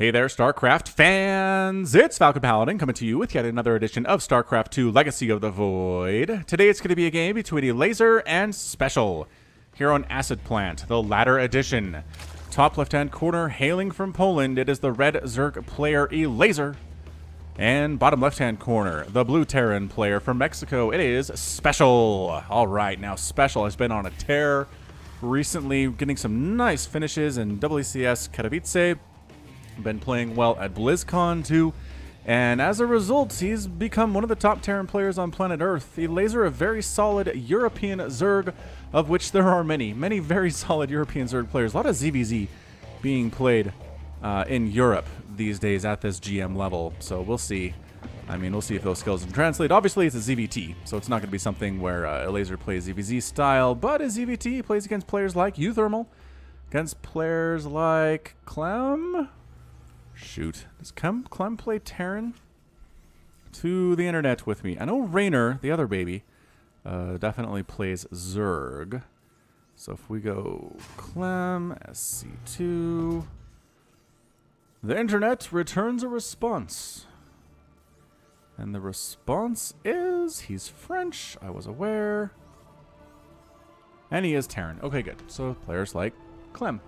Hey there, StarCraft fans! It's Falcon Paladin coming to you with yet another edition of StarCraft2 Legacy of the Void. Today it's going to be a game between Elazer and Special, here on Acid Plant, the latter edition. Top left-hand corner, hailing from Poland, it is the red Zerg player Elazer. And bottom left-hand corner, the blue Terran player from Mexico, it is Special. Alright, now Special has been on a tear recently, getting some nice finishes in WCS Katowice. Been playing well at BlizzCon too, and as a result, he's become one of the top Terran players on planet Earth. Elazer, a very solid European Zerg, of which there are many very solid European Zerg players. A lot of ZVZ being played in Europe these days at this GM level, so we'll see. I mean, we'll see if those skills can translate. Obviously, it's a ZVT, so it's not going to be something where Elazer plays ZVZ style, but as ZVT, he plays against players like Uthermal, against players like Clem. Shoot. Does Clem play Terran? To the internet with me. I know Raynor, the other baby, definitely plays Zerg. So if we go Clem, SC2, the internet returns a response. And the response is he's French. I was aware. And he is Terran. Okay, good. So players like Clem.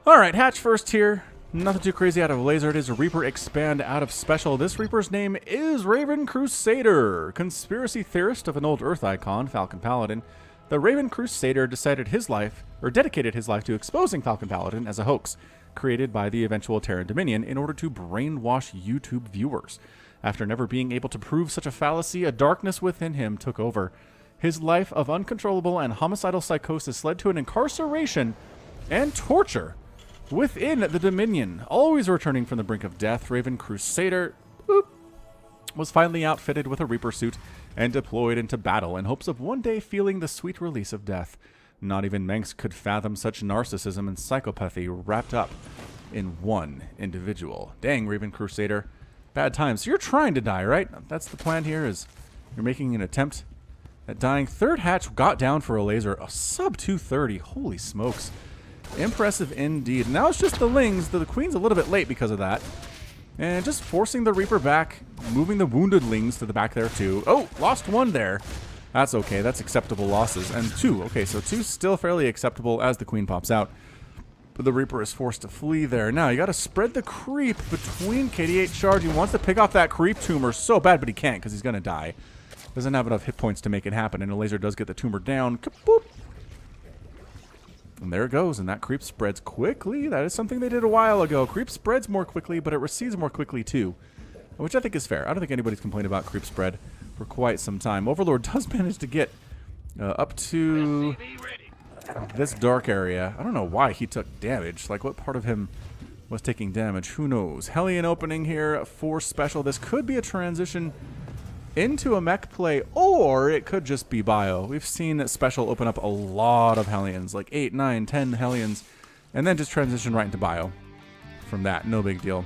Alright, hatch first here. Nothing too crazy out of Elazer. It is a Reaper expand out of Special. This Reaper's name is Raven Crusader. Conspiracy theorist of an old Earth icon, Falcon Paladin. The Raven Crusader dedicated his life to exposing Falcon Paladin as a hoax created by the eventual Terran Dominion in order to brainwash YouTube viewers. After never being able to prove such a fallacy, a darkness within him took over. His life of uncontrollable and homicidal psychosis led to an incarceration and torture within the Dominion. Always returning from the brink of death, Raven Crusader was finally outfitted with a Reaper suit and deployed into battle in hopes of one day feeling the sweet release of death. Not even Manx could fathom such narcissism and psychopathy wrapped up in one individual. Dang, Raven Crusader. Bad times. So you're trying to die, right? That's the plan here, is you're making an attempt at dying. Third hatch got down for Elazer. A sub 230. Holy smokes. Impressive indeed. Now it's just the Lings. The Queen's a little bit late because of that. And just forcing the Reaper back, moving the wounded Lings to the back there too. Oh, lost one there. That's okay. That's acceptable losses. And two. Okay, so two still fairly acceptable as the Queen pops out. But the Reaper is forced to flee there. Now, you got to spread the creep between KD8 Charge. He wants to pick off that creep tumor so bad, but he can't because he's going to die. Doesn't have enough hit points to make it happen. And Elazer does get the tumor down. Kaboop. And there it goes, and that creep spreads quickly. That is something they did a while ago. Creep spreads more quickly, but it recedes more quickly too, which I think is fair. I don't think anybody's complained about creep spread for quite some time. Overlord does manage to get up to this dark area. I don't know why he took damage. Like, what part of him was taking damage? Who knows? Hellion opening here for Special. This could be a transition into a mech play, or it could just be bio. We've seen Special open up a lot of Hellions, like 8, 9, 10 Hellions, and then just transition right into bio from that. No big deal.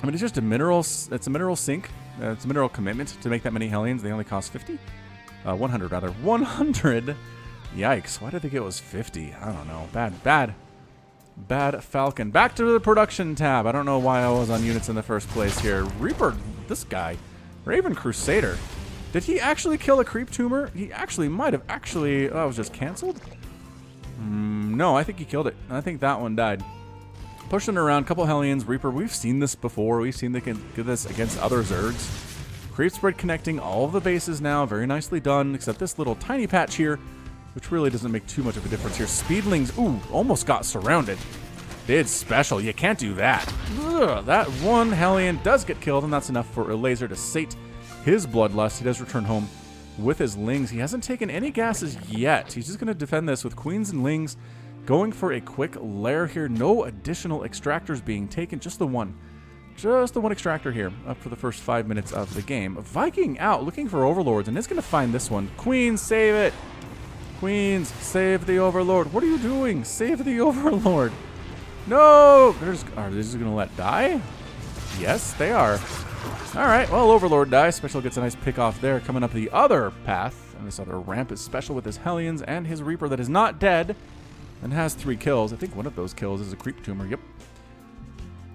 I mean, it's just a mineral, it's a mineral sink. It's a mineral commitment to make that many Hellions. They only cost 50? 100 rather. 100? Yikes. Why did I think it was 50? I don't know. Bad Falcon. Back to the production tab. I don't know why I was on units in the first place here. Reaper, this guy. Raven Crusader. Did he actually kill a creep tumor? He actually might have actually... Oh, it was just canceled? No, I think he killed it. I think that one died. Pushing around, couple Hellions. Reaper, we've seen this before. We've seen they can do this against other Zergs. Creep spread connecting all of the bases now. Very nicely done, except this little tiny patch here, which really doesn't make too much of a difference here. Speedlings, ooh, almost got surrounded. Did Special. You can't do that. Ugh, that one Hellion does get killed, and that's enough for Elazer to sate his bloodlust. He does return home with his Lings. He hasn't taken any gases yet. He's just going to defend this with Queens and Lings, going for a quick lair here. No additional extractors being taken. Just the one. Just the one extractor here up for the first 5 minutes of the game. Viking out, looking for Overlords, and is going to find this one. Queens, save it. Queens, save the Overlord. What are you doing? Save the Overlord. No! Are they just going to let die? Yes, they are. Alright, well, Overlord dies. Special gets a nice pick off there. Coming up the other path, and this other ramp is Special with his Hellions and his Reaper that is not dead and has 3 kills. I think one of those kills is a creep tumor. Yep.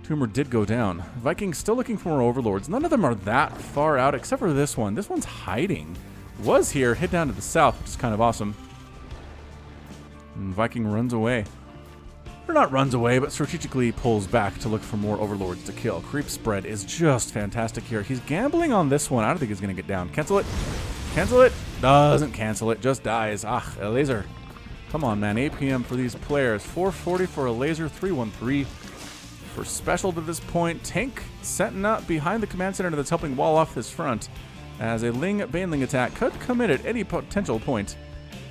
Tumor did go down. Vikings still looking for more overlords. None of them are that far out except for this one. This one's hiding. Was here, hid down to the south, which is kind of awesome. And Viking runs away. Or not runs away, but strategically pulls back to look for more overlords to kill. Creep spread is just fantastic here. He's gambling on this one. I don't think he's going to get down. Cancel it. Cancel it. Doesn't cancel it. Just dies. Ah, Elazer. Come on, man. 8 p.m. for these players. 440 for Elazer. 313 for special to this point. Tank setting up behind the command center that's helping wall off this front, as a Baneling attack could come in at any potential point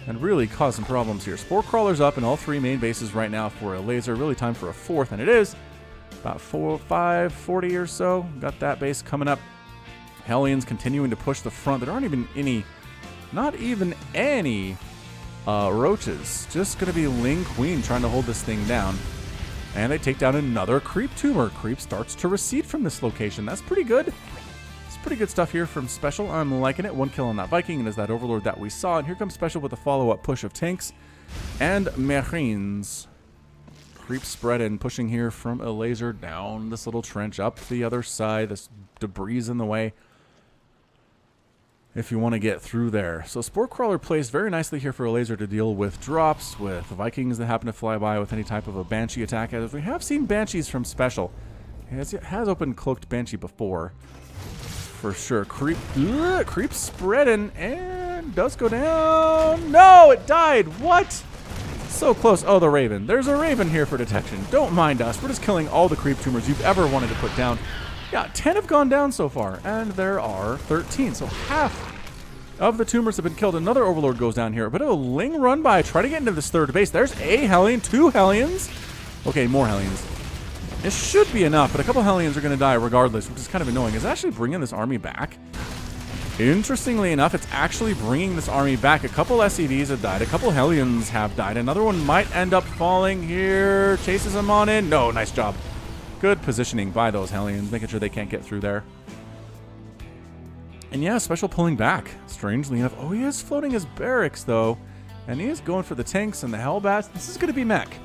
and really cause some problems here. Spore Crawler's up in all 3 main bases right now for Elazer. Really time for a 4th, and it is. About 540 or so. Got that base coming up. Hellions continuing to push the front. There aren't even any, not even any roaches. Just going to be Ling Queen trying to hold this thing down. And they take down another Creep Tumor. Creep starts to recede from this location. That's pretty good. Pretty good stuff here from Special. I'm liking it. 1 kill on that Viking, and is that Overlord that we saw. And here comes Special with a follow-up push of tanks and Marines. Creep spread and pushing here from Elazer down this little trench, up the other side. This debris in the way if you want to get through there. So Spore Crawler plays very nicely here for Elazer to deal with drops, with Vikings that happen to fly by with any type of a Banshee attack. As we have seen Banshees from Special. It has opened Cloaked Banshee before. For sure. Creep spreading and does go down. No, it died. What? So close. Oh, the Raven. There's a Raven here for detection. Don't mind us. We're just killing all the Creep Tumors you've ever wanted to put down. Yeah, 10 have gone down so far, and there are 13. So half of the Tumors have been killed. Another Overlord goes down here. A bit of a Ling run by. Try to get into this 3rd base. There's a Hellion, 2 Hellions. Okay, more Hellions. This should be enough, but a couple Hellions are going to die regardless, which is kind of annoying. Is it actually bringing this army back? Interestingly enough, it's actually bringing this army back. A couple SCVs have died. A couple Hellions have died. Another one might end up falling here. Chases them on in. No, nice job. Good positioning by those Hellions, making sure they can't get through there. And yeah, Special pulling back. Strangely enough. Oh, he is floating his barracks, though. And he is going for the tanks and the Hellbats. This is going to be mech.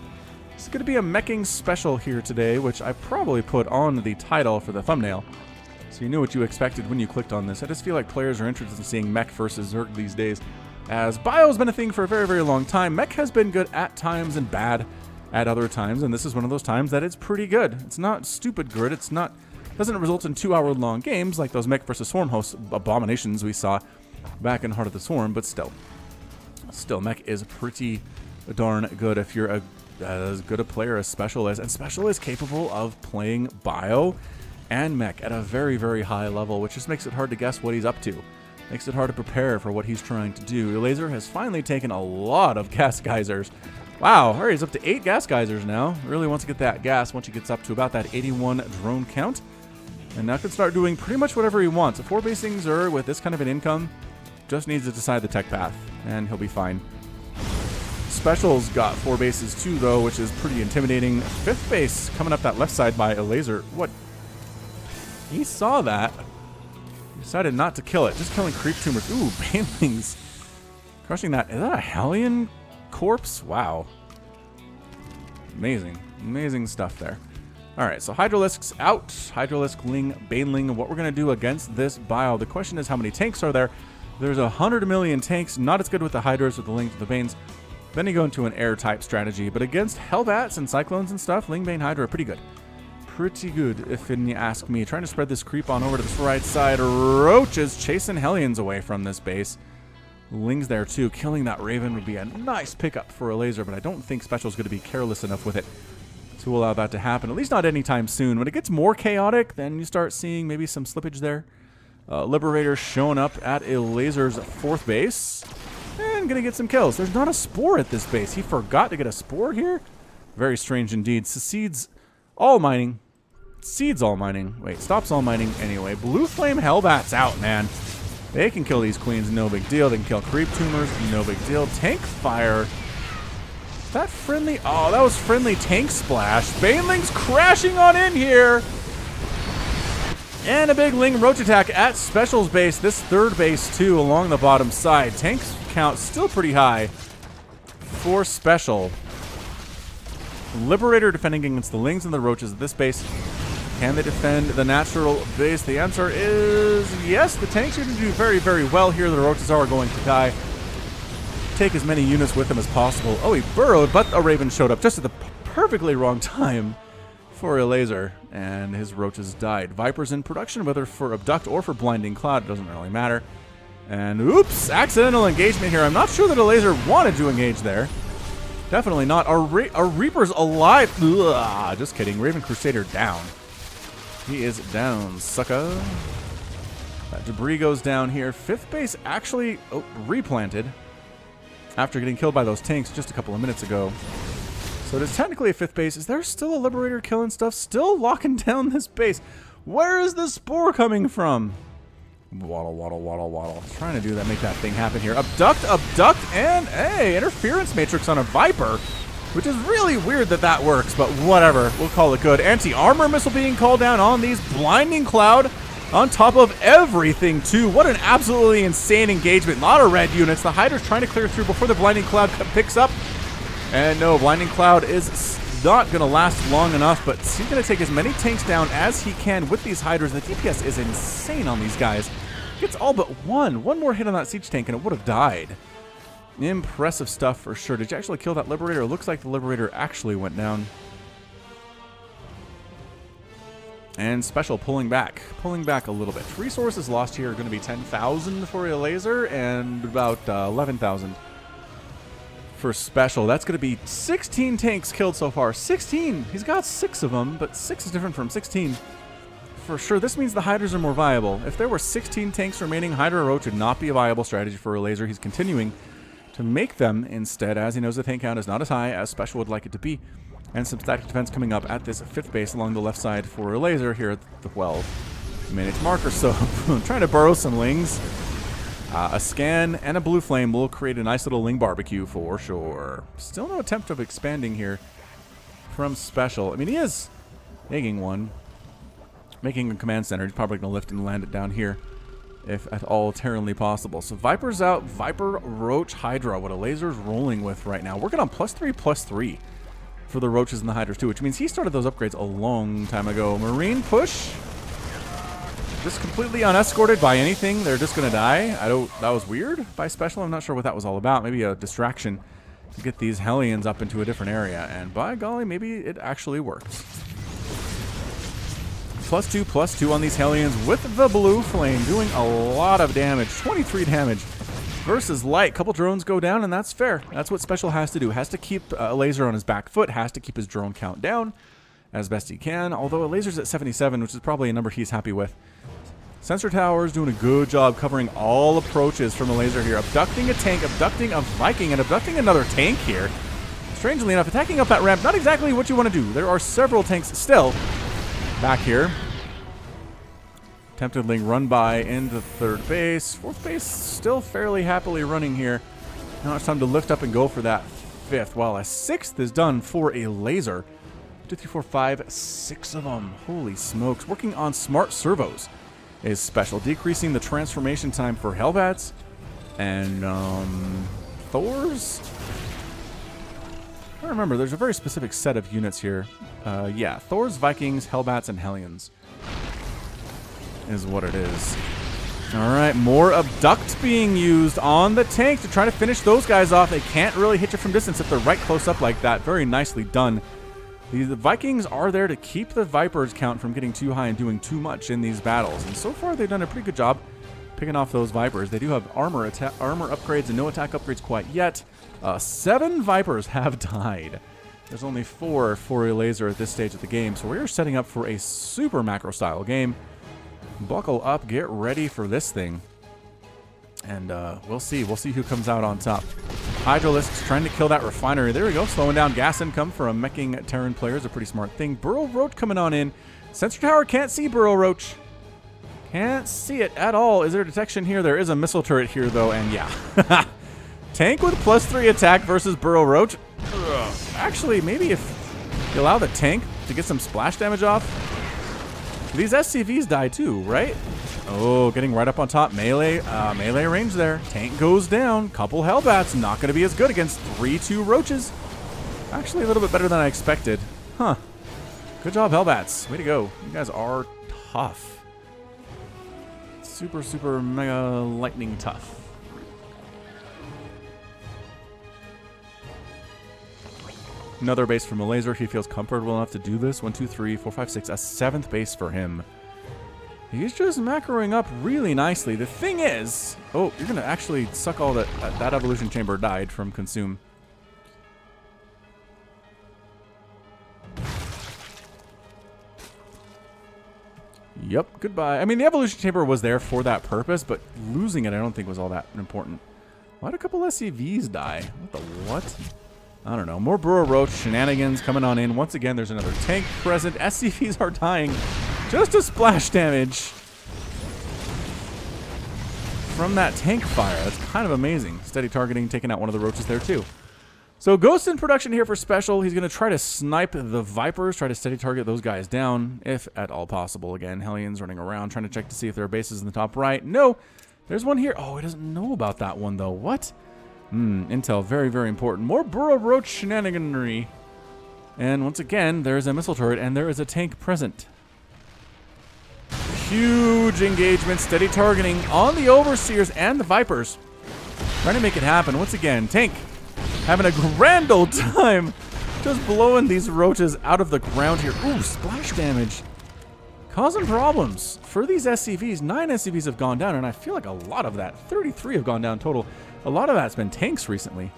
It's going to be a meching special here today, which I probably put on the title for the thumbnail, so you knew what you expected when you clicked on this. I just feel like players are interested in seeing mech versus Zerg these days, as bio has been a thing for a very, very long time. Mech has been good at times and bad at other times, and this is one of those times that it's pretty good. It's not stupid good. It's not, doesn't result in 2-hour-long games like those mech versus Swarm host abominations we saw back in Heart of the Swarm, but still mech is pretty darn good if you're as good a player as Special is, and Special is capable of playing bio and mech at a very, very high level, which just makes it hard to guess what he's up to. Makes it hard to prepare for what he's trying to do. Elazer has finally taken a lot of gas geysers. Wow, all right, he's up to 8 gas geysers now. Really wants to get that gas once he gets up to about that 81 drone count. And now can start doing pretty much whatever he wants. A 4-basing Zerg with this kind of an income just needs to decide the tech path, and he'll be fine. Special's got 4 bases too, though, which is pretty intimidating. 5th base coming up that left side by Elazer. What? He saw that. He decided not to kill it. Just killing Creep Tumors. Ooh, Banelings. Crushing that. Is that a Hellion corpse? Wow. Amazing. Amazing stuff there. Alright, so Hydralisk's out. Hydralisk, Ling, Baneling. What we're going to do against this bio. The question is, how many tanks are there? There's 100 million tanks. Not as good with the Hydras, with the Lings, with the Banes. Then you go into an air-type strategy. But against Hellbats and Cyclones and stuff, Ling, Bane, Hydra are pretty good. Pretty good, if you ask me. Trying to spread this creep on over to this right side. Roaches chasing Hellions away from this base. Ling's there too. Killing that Raven would be a nice pickup for Elazer, but I don't think Special's going to be careless enough with it to allow that to happen. At least not anytime soon. When it gets more chaotic, then you start seeing maybe some slippage there. Liberator showing up at Elazer's 4th base. And going to get some kills. There's not a Spore at this base. He forgot to get a Spore here? Very strange indeed. Secedes all mining. Seeds all mining. Wait, stops all mining anyway. Blue Flame Hellbats out, man. They can kill these queens, no big deal. They can kill Creep Tumors, no big deal. Tank Fire. Is that friendly? Oh, that was friendly Tank Splash. Baneling's crashing on in here. And a big Ling Roach attack at Special's base. This 3rd base, too, along the bottom side. Tanks count still pretty high for Special. Liberator defending against the Lings and the Roaches at this base. Can they defend the natural base? The answer is yes. The tanks are going to do very, very well here. The roaches are going to die. Take as many units with them as possible. Oh, he burrowed, but a raven showed up just at the perfectly wrong time for Elazer, and his roaches died. Vipers in production, whether for Abduct or for Blinding Cloud, it doesn't really matter. And oops, accidental engagement here. I'm not sure that Elazer wanted to engage there. Definitely not. A Reaper's alive. Ugh, just kidding. Raven Crusader down. He is down, sucker. That debris goes down here. Fifth base actually replanted after getting killed by those tanks just a couple of minutes ago. So it is technically a fifth base. Is there still a Liberator killing stuff? Still locking down this base. Where is the spore coming from? Waddle, waddle, waddle, waddle. Trying to do that, make that thing happen here. Abduct, abduct, and hey, interference matrix on a Viper, which is really weird that that works, but whatever. We'll call it good. Anti-armor missile being called down on these. Blinding Cloud on top of everything, too. What an absolutely insane engagement. A lot of red units. The Hydra's trying to clear through before the Blinding Cloud picks up. And no, Blinding Cloud is not going to last long enough, but he's going to take as many tanks down as he can with these Hydras. The DPS is insane on these guys. Gets all but one. One more hit on that siege tank and it would have died. Impressive stuff for sure. Did you actually kill that Liberator? It looks like the Liberator actually went down. And Special pulling back a little bit. Resources lost here are going to be 10,000 for Elazer and about 11,000 for Special. That's going to be 16 tanks killed so far. 16! He's got 6 of them, but 6 is different from 16. For sure, this means the Hydras are more viable. If there were 16 tanks remaining, Hydra Roach would not be a viable strategy for Elazer. He's continuing to make them instead, as he knows the tank count is not as high as Special would like it to be. And some static defense coming up at this 5th base along the left side for Elazer here at the 12-minute marker. So, trying to burrow some lings. A scan and a blue flame will create a nice little ling barbecue for sure. Still no attempt of expanding here from Special. I mean, he is making one. Making a command center. He's probably going to lift and land it down here, if at all terribly possible. So Viper's out. Viper, Roach, Hydra. What Elazer's rolling with right now. Working on +3/+3 for the Roaches and the Hydras too, which means he started those upgrades a long time ago. Marine push. Just completely unescorted by anything. They're just going to die. That was weird by Special. I'm not sure what that was all about. Maybe a distraction to get these Hellions up into a different area. And by golly, maybe it actually worked. +2/+2 on these Hellions with the blue flame, doing a lot of damage. 23 damage versus light. Couple drones go down, and that's fair. That's what Special has to do. Has to keep Elazer on his back foot. Has to keep his drone count down as best he can. Although Elazer's at 77, which is probably a number he's happy with. Sensor Tower's doing a good job covering all approaches from Elazer here. Abducting a tank, abducting a Viking, and abducting another tank here. Strangely enough, attacking up that ramp, not exactly what you want to do. There are several tanks still back here. Attempted ling run by into 3rd base. 4th base still fairly happily running here. Now it's time to lift up and go for that 5th. While a 6th is done for Elazer. 2, 3, 4, 5, 6 of them. Holy smokes. Working on smart servos is Special. Decreasing the transformation time for Hellbats. And Thors. I remember, there's a very specific set of units here. Yeah, Thors, Vikings, Hellbats, and Hellions is what it is. Alright, more Abduct being used on the tank to try to finish those guys off. They can't really hit you from distance if they're right close up like that. Very nicely done. The Vikings are there to keep the Vipers count from getting too high and doing too much in these battles. And so far, they've done a pretty good job picking off those Vipers. They do have armor upgrades and no attack upgrades quite yet. 7 Vipers have died. There's only 4 for Elazer at this stage of the game. So we're setting up for a super macro style game. Buckle up, get ready for this thing. And we'll see who comes out on top. Hydralisks trying to kill that refinery. There we go, slowing down gas income for a meching Terran player is a pretty smart thing. Burrow Roach coming on in. Sensor Tower can't see Burrow Roach. Can't see it at all. Is there detection here? There is a missile turret here though, and yeah. Tank with +3 attack versus Burrow Roach. Ugh. Actually, maybe if you allow the tank to get some splash damage off. These SCVs die too, right? Oh, getting right up on top. Melee range there. Tank goes down. Couple Hellbats. Not going to be as good against 3-2 Roaches. Actually, a little bit better than I expected. Huh. Good job, Hellbats. Way to go. You guys are tough. Super, super, mega lightning tough. Another base from Elazer. He feels comfortable enough to do this. 1, 2, 3, 4, 5, 6. A 7th base for him. He's just macroing up really nicely. The thing is... Oh, you're going to actually suck all that... that evolution chamber died from consume. Yep, goodbye. I mean, the evolution chamber was there for that purpose, but losing it I don't think was all that important. Why'd a couple SCVs die? What the what? I don't know. More Burrow Roach shenanigans coming on in. Once again, there's another tank present. SCVs are dying. Just a splash damage from that tank fire. That's kind of amazing. Steady targeting, taking out one of the roaches there too. So Ghost in production here for Special. He's going to try to snipe the Vipers, try to steady target those guys down, if at all possible. Again, Hellions running around, trying to check to see if there are bases in the top right. No, there's one here. Oh, he doesn't know about that one though. What? Intel, very, very important. More Burrow Roach shenaniganry. And once again, there's a missile turret and there is a tank present. Huge engagement, steady targeting on the Overseers and the Vipers. Trying to make it happen. Once again, tank having a grand old time just blowing these roaches out of the ground here. Ooh, splash damage. Causing problems for these SCVs. 9 SCVs have gone down, and I feel like a lot of that, 33 have gone down total. A lot of that's been tanks recently.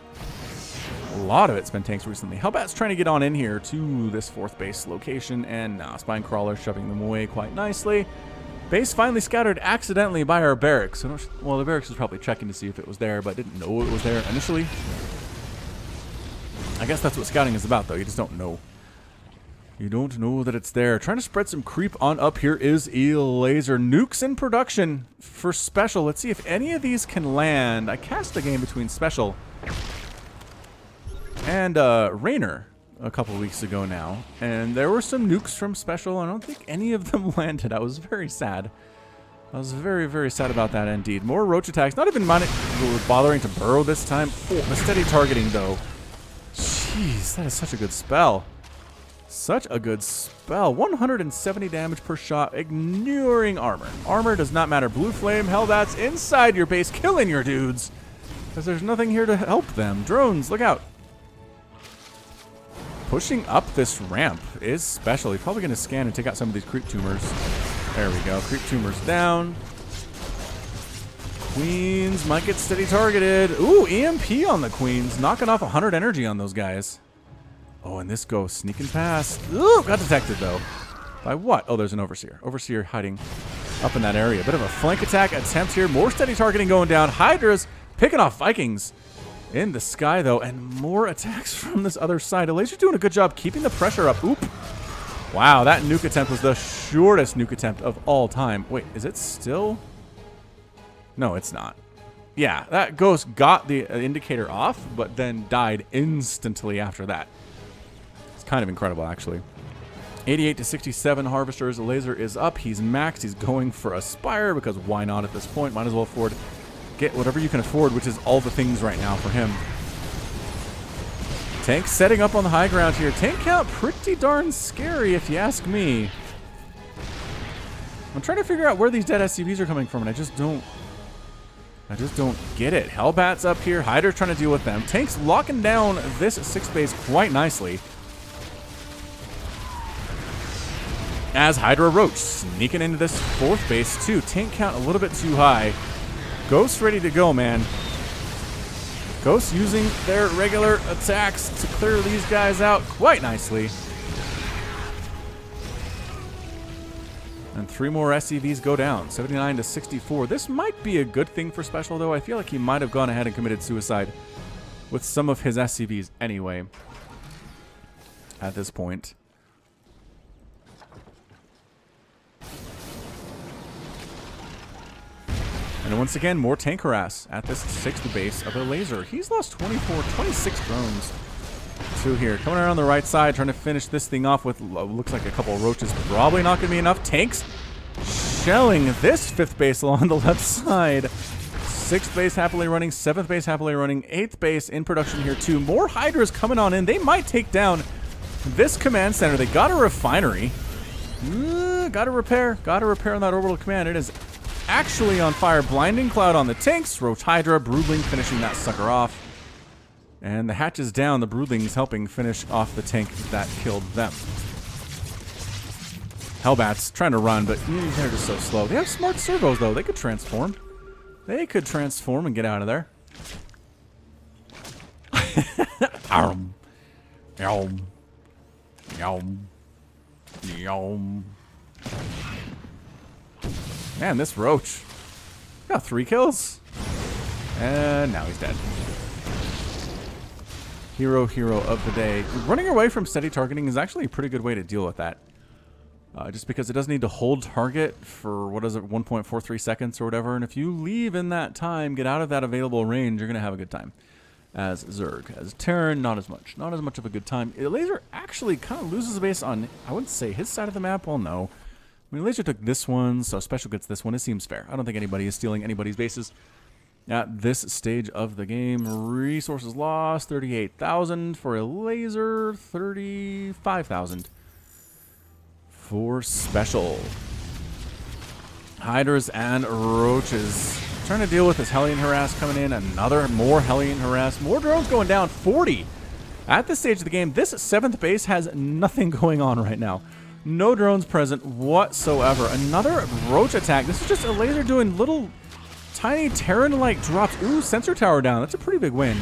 A lot of it's been tanks recently. Hellbat's trying to get on in here to this 4th base location, and Spine Crawler shoving them away quite nicely. Base finally scattered accidentally by our barracks. Well, the barracks was probably checking to see if it was there, but didn't know it was there initially. I guess that's what scouting is about, though. You just don't know. You don't know that it's there. Trying to spread some creep on up here is Elazer. Nukes in production for Special. Let's see if any of these can land. I cast a game between Special and Rainer a couple weeks ago now, and there were some nukes from Special. I don't think any of them landed. I was very sad. I was very, very sad about that indeed. More roach attacks. Not even bothering to burrow this time. Oh, the steady targeting, though. Jeez, that is such a good spell. Such a good spell. 170 damage per shot, ignoring armor. Armor does not matter. Blue Flame, Hellbats inside your base, killing your dudes. Because there's nothing here to help them. Drones, look out. Pushing up this ramp is Special. He's probably going to scan and take out some of these creep tumors. There we go. Creep tumors down. Queens might get steady targeted. Ooh, EMP on the Queens. Knocking off 100 energy on those guys. Oh, and this goes sneaking past. Ooh, got detected, though. By what? Oh, there's an Overseer. Overseer hiding up in that area. Bit of a flank attack attempt here. More steady targeting going down. Hydra's picking off Vikings in the sky, though. And more attacks from this other side. Elazer's doing a good job keeping the pressure up. Oop. Wow, that nuke attempt was the shortest nuke attempt of all time. Wait, is it still? No, it's not. Yeah, that ghost got the indicator off, but then died instantly after that. It's kind of incredible, actually. 88 to 67 Harvesters. Elazer is up. He's maxed. He's going for a Spire because why not at this point? Might as well afford. Get whatever you can afford, which is all the things right now for him. Tank setting up on the high ground here. Tank count pretty darn scary if you ask me. I'm trying to figure out where these dead SCVs are coming from, and I just don't get it. Hellbat's up here. Hydra's trying to deal with them. Tank's locking down this 6th base quite nicely. As Hydra Roach sneaking into this 4th base too. Tank count a little bit too high. Ghosts ready to go, man. Ghosts using their regular attacks to clear these guys out quite nicely. And 3 more SCVs go down, 79 to 64. This might be a good thing for Special, though. I feel like he might have gone ahead and committed suicide with some of his SCVs anyway at this point. And once again, more tank harass at this 6th base of Elazer. He's lost 26 drones. 2 here. Coming around the right side, trying to finish this thing off with, looks like a couple of roaches. Probably not going to be enough. Tanks shelling this 5th base along the left side. 6th base happily running. 7th base happily running. 8th base in production here too. More Hydras coming on in. They might take down This command center, they got a refinery. Gotta repair on that orbital command. It is actually on fire. Blinding Cloud on the tanks. Roach Hydra, Broodling finishing that sucker off. And the hatch is down. The Broodling's helping finish off the tank that killed them. Hellbats trying to run, but they're just so slow. They have smart servos, though. They could transform. They could transform and get out of there. Yum. Yum. Yum. Yum. Man, this Roach got 3 kills. And now he's dead. Hero of the day. Running away from steady targeting is actually a pretty good way to deal with that. Just because it doesn't need to hold target for, what is it, 1.43 seconds or whatever. And if you leave in that time, get out of that available range, you're going to have a good time. As Zerg. As Terran, not as much. Not as much of a good time. Elazer actually kind of loses the base on, I wouldn't say his side of the map. Well, no. I mean, Elazer took this one, so Special gets this one. It seems fair. I don't think anybody is stealing anybody's bases at this stage of the game. Resources lost, 38,000 for Elazer, 35,000 for Special. Hydras and Roaches. Trying to deal with this Hellion Harass coming in. More Hellion Harass. More drones going down. 40. At this stage of the game, this 7th base has nothing going on right now. No drones present whatsoever. Another Roach attack. This is just Elazer doing little tiny Terran-like drops. Ooh, sensor tower down. That's a pretty big win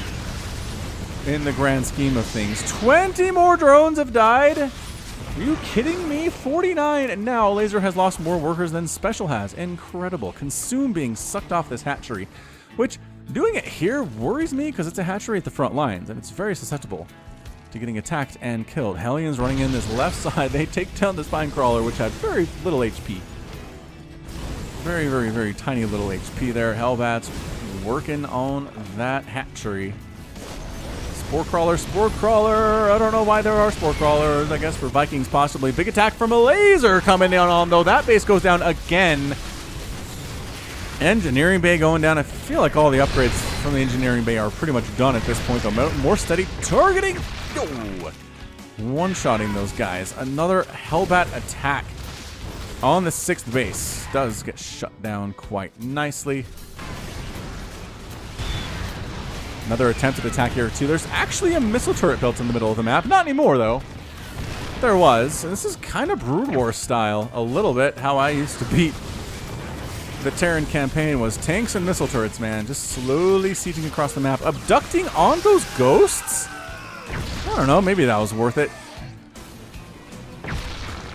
in the grand scheme of things. 20 more drones have died. Are you kidding me? 49, and now Elazer has lost more workers than Special has. Incredible. Consume being sucked off this hatchery, which doing it here worries me because it's a hatchery at the front lines, and it's very susceptible to getting attacked and killed. Hellions running in this left side. They take down the Spine Crawler, which had very little HP. Very, very, very tiny little HP there. Hellbats working on that hatchery. Spore Crawler. I don't know why there are Spore Crawlers. I guess for Vikings possibly. Big attack from Elazer coming down on, though. That base goes down again. Engineering Bay going down. I feel like all the upgrades from the Engineering Bay are pretty much done at this point, though. More steady targeting. Oh. One-shotting those guys. Another Hellbat attack on the 6th base. Does get shut down quite nicely. Another attempted attack here, too. There's actually a missile turret built in the middle of the map. Not anymore, though. There was. And this is kind of Brood War style. A little bit how I used to beat the Terran campaign was tanks and missile turrets, man. Just slowly sieging across the map. Abducting on those ghosts? I don't know. Maybe that was worth it.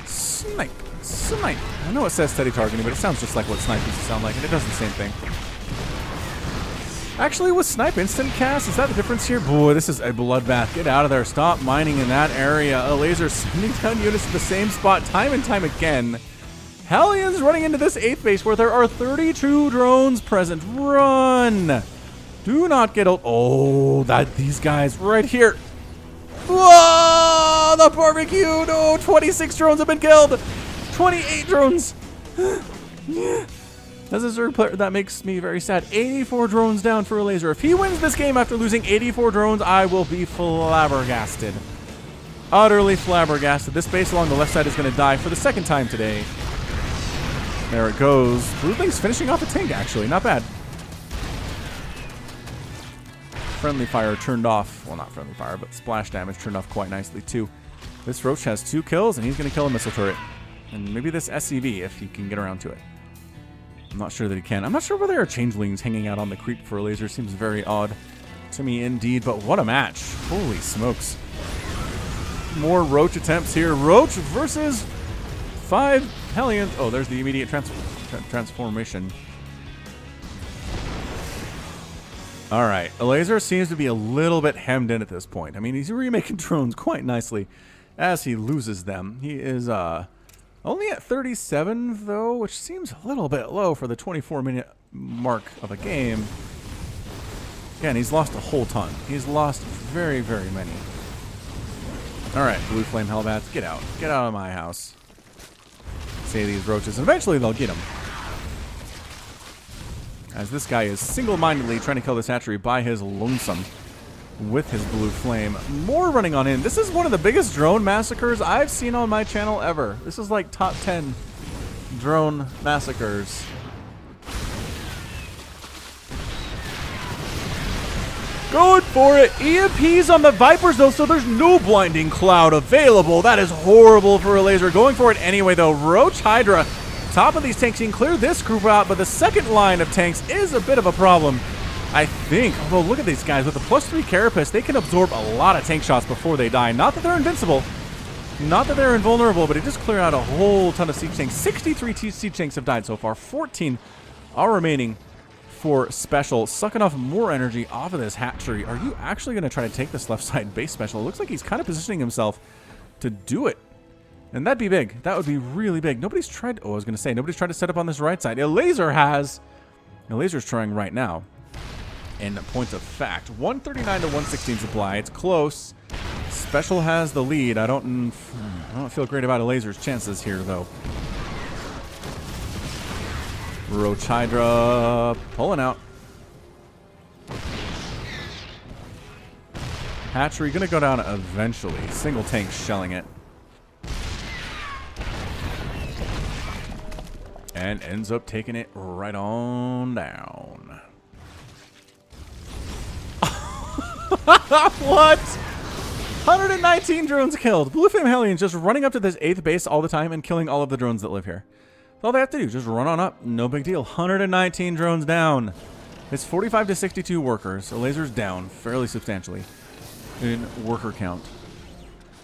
Snipe. Snipe. I know it says steady targeting, but it sounds just like what snipe used to sound like, and it does the same thing. Actually, with snipe instant cast, is that the difference here? Boy, this is a bloodbath. Get out of there. Stop mining in that area. Elazer sending down units to the same spot time and time again. Hellions running into this 8th base where there are 32 drones present. Run! Do not get out. Oh, these guys right here. Whoa! The barbecue! No, 26 drones have been killed. 28 drones. As a Zerg player, that makes me very sad. 84 drones down for Elazer. If he wins this game after losing 84 drones, I will be flabbergasted. Utterly flabbergasted. This base along the left side is going to die for the 2nd time today. There it goes. Broodling's finishing off a tank, actually. Not bad. Friendly fire turned off. Well, not friendly fire, but splash damage turned off quite nicely, too. This Roach has 2 kills, and he's going to kill a missile turret. And maybe this SCV, if he can get around to it. I'm not sure that he can. I'm not sure whether there are changelings hanging out on the creep for Elazer. Seems very odd to me indeed, but what a match. Holy smokes. More Roach attempts here. Roach versus 5 Hellions. Oh, there's the immediate transformation. All right. Elazer seems to be a little bit hemmed in at this point. I mean, he's remaking drones quite nicely as he loses them. He is only at 37, though, which seems a little bit low for the 24-minute mark of a game. Again, he's lost a whole ton. He's lost very, very many. All right, Blue Flame Hellbats, get out. Get out of my house. Say these Roaches, and eventually they'll get him. As this guy is single-mindedly trying to kill this hatchery by his lonesome. with his blue flame. More running on in. This is one of the biggest drone massacres I've seen on my channel ever. This is like top 10 drone massacres. Going for it. EMPs on the Vipers, though, so there's no blinding cloud available. That is horrible for Elazer. Going for it anyway, though. Roach Hydra, top of these tanks. You can clear this group out, but the second line of tanks is a bit of a problem, I think. Although, look at these guys. With the +3 Carapace, they can absorb a lot of tank shots before they die. Not that they're invincible. Not that they're invulnerable, but it just cleared out a whole ton of siege tanks. 63 siege tanks have died so far. 14 are remaining for Special, sucking off more energy off of this hatchery. Are you actually going to try to take this left side base, Special? It looks like he's kind of positioning himself to do it. And that'd be big. That would be really big. Nobody's tried... Oh, I was going to say, nobody's tried to set up on this right side. Elazer has. Elazer's trying right now. In point of fact, 139 to 116 supply. It's close. Special has the lead. I don't feel great about Elazer's chances here, though. Roach Hydra pulling out. Hatchery gonna go down eventually. Single tank shelling it. And ends up taking it right on down. What? 119 drones killed. Blue Flame Hellions just running up to this 8th base all the time and killing all of the drones that live here. That's all they have to do. Just run on up. No big deal. 119 drones down. It's 45 to 62 workers. Elazer's down fairly substantially in worker count.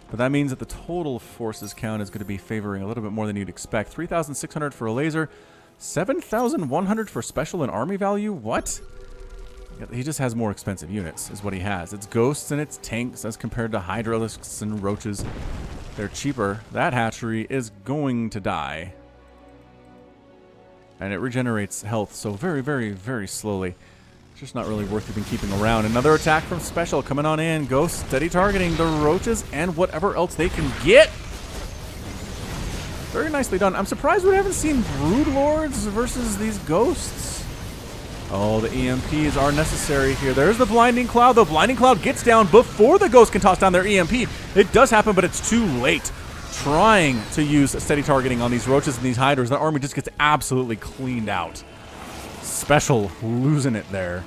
But that means that the total forces count is going to be favoring a little bit more than you'd expect. 3,600 for Elazer. 7,100 for Special and army value? What? He just has more expensive units, is what he has. It's ghosts and it's tanks as compared to hydralisks and roaches. They're cheaper. That hatchery is going to die. And it regenerates health so very, very, very slowly. It's just not really worth even keeping around. Another attack from Special coming on in. Ghost steady targeting the roaches and whatever else they can get. Very nicely done. I'm surprised we haven't seen Brood Lords versus these ghosts. Oh, the EMPs are necessary here. There's the Blinding Cloud. The Blinding Cloud gets down before the ghost can toss down their EMP. It does happen, but it's too late. Trying to use steady targeting on these roaches and these hydras. The army just gets absolutely cleaned out. Special losing it there.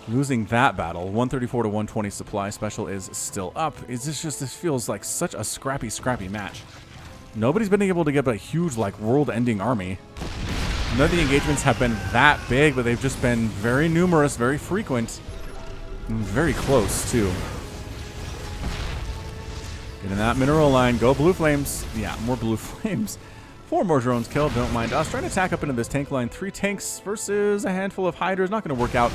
Losing that battle. 134 to 120 supply. Special is still up. This feels like such a scrappy match. Nobody's been able to get a huge, like, world-ending army. None of the engagements have been that big, but they've just been very numerous, very frequent, and very close, too. Get in that mineral line. Go Blue Flames. Yeah, more Blue Flames. 4 more drones killed. Don't mind us. Trying to attack up into this tank line. 3 tanks versus a handful of hydras. Not going to work out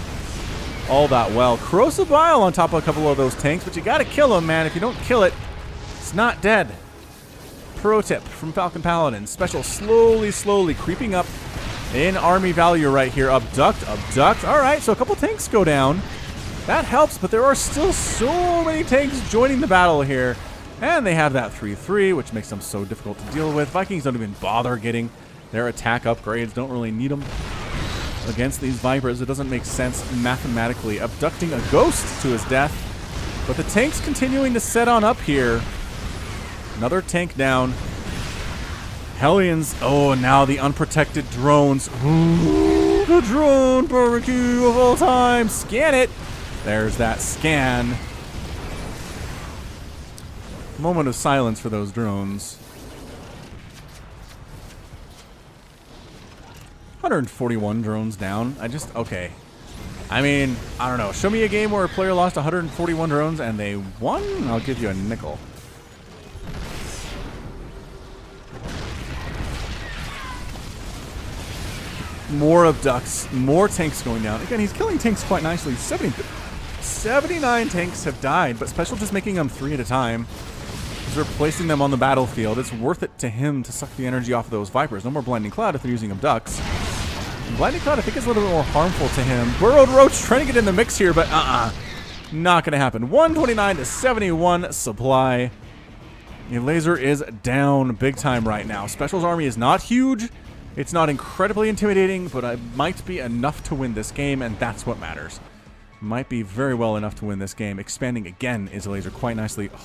all that well. Corrosive Bile on top of a couple of those tanks, but you got to kill them, man. If you don't kill it, it's not dead. Pro tip from Falcon Paladin. Special slowly creeping up in army value right here. Abduct. All right, so a couple tanks go down. That helps, but there are still so many tanks joining the battle here. And they have that 3-3, which makes them so difficult to deal with. Vikings don't even bother getting their attack upgrades. Don't really need them against these Vipers. It doesn't make sense mathematically. Abducting a ghost to his death. But the tank's continuing to set on up here. Another tank down. Hellions. Oh, now the unprotected drones. Ooh, the drone barbecue of all time. Scan it. There's that scan. Moment of silence for those drones. 141 drones down. Okay. I mean, I don't know. Show me a game where a player lost 141 drones and they won. I'll give you a nickel. More abducts, more tanks going down. Again, he's killing tanks quite nicely. 79 tanks have died, but Special just making them 3 at a time. He's replacing them on the battlefield. It's worth it to him to suck the energy off of those Vipers. No more Blinding Cloud if they're using abducts. And Blinding Cloud, I think, is a little bit more harmful to him. Burrowed Roach trying to get in the mix here, but not going to happen. 129 to 71 supply. Elazer is down big time right now. Special's army is not huge. It's not incredibly intimidating, but it might be enough to win this game, and that's what matters. Might be very well enough to win this game. Expanding again is Elazer quite nicely. Oh.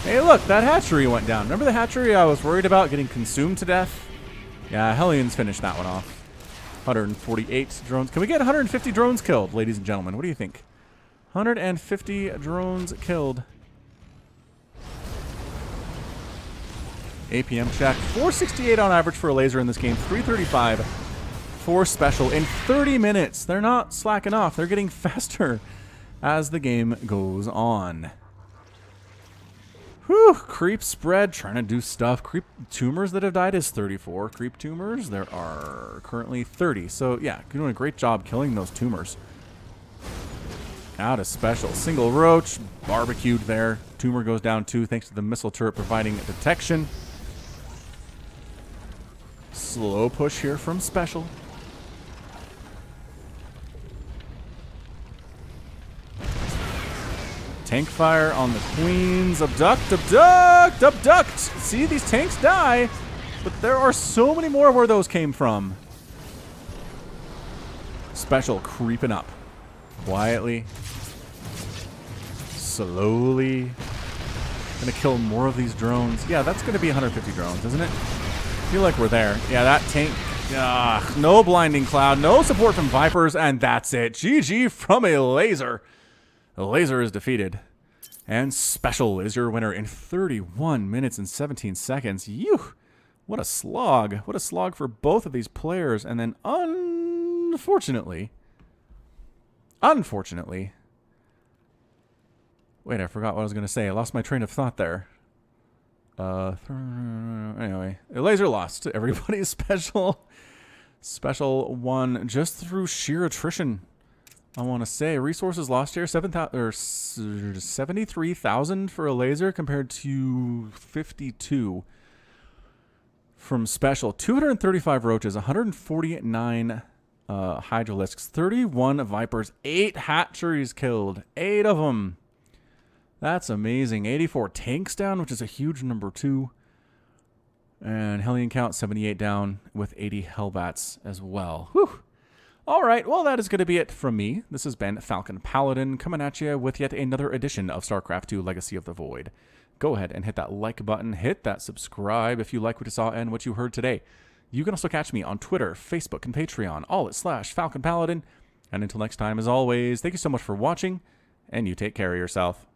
Hey, look, that hatchery went down. Remember the hatchery I was worried about getting consumed to death? Yeah, Hellions finished that one off. 148 drones. Can we get 150 drones killed, ladies and gentlemen? What do you think? 150 drones killed. APM check. 468 on average for Elazer in this game. 335 for special in 30 minutes. They're not slacking off. They're getting faster as the game goes on. Whew. Creep spread. Trying to do stuff. Creep tumors that have died is 34. Creep tumors. There are currently 30. So, yeah, you're doing a great job killing those tumors. Out of special. Single roach. Barbecued there. Tumor goes down too thanks to the missile turret providing detection. Slow push here from special. Tank fire on the queens. Abduct, abduct, abduct. See, these tanks die, but there are so many more where those came from. Special creeping up. Quietly. Slowly. Gonna kill more of these drones. Yeah, that's gonna be 150 drones, isn't it? I feel like we're there. Yeah, that tank. No blinding cloud. No support from Vipers, and that's it. GG from Elazer. Elazer is defeated. And Special is your winner in 31 minutes and 17 seconds. Ew. What a slog. What a slog for both of these players. And then unfortunately. Wait, I forgot what I was going to say. I lost my train of thought there. Anyway, Elazer lost. Everybody's Special won just through sheer attrition. I want to say resources lost here 73,000 for Elazer compared to 52 from Special. 235 roaches, 149 hydralisks, 31 vipers, 8 hatcheries killed, 8 of them. That's amazing. 84 tanks down, which is a huge number too. And Hellion count 78 down with 80 Hellbats as well. Whew. All right, well, that is going to be it from me. This has been Falcon Paladin coming at you with yet another edition of StarCraft2 Legacy of the Void. Go ahead and hit that like button. Hit that subscribe if you like what you saw and what you heard today. You can also catch me on Twitter, Facebook, and Patreon, all at /Falcon Paladin. And until next time, as always, thank you so much for watching, and you take care of yourself.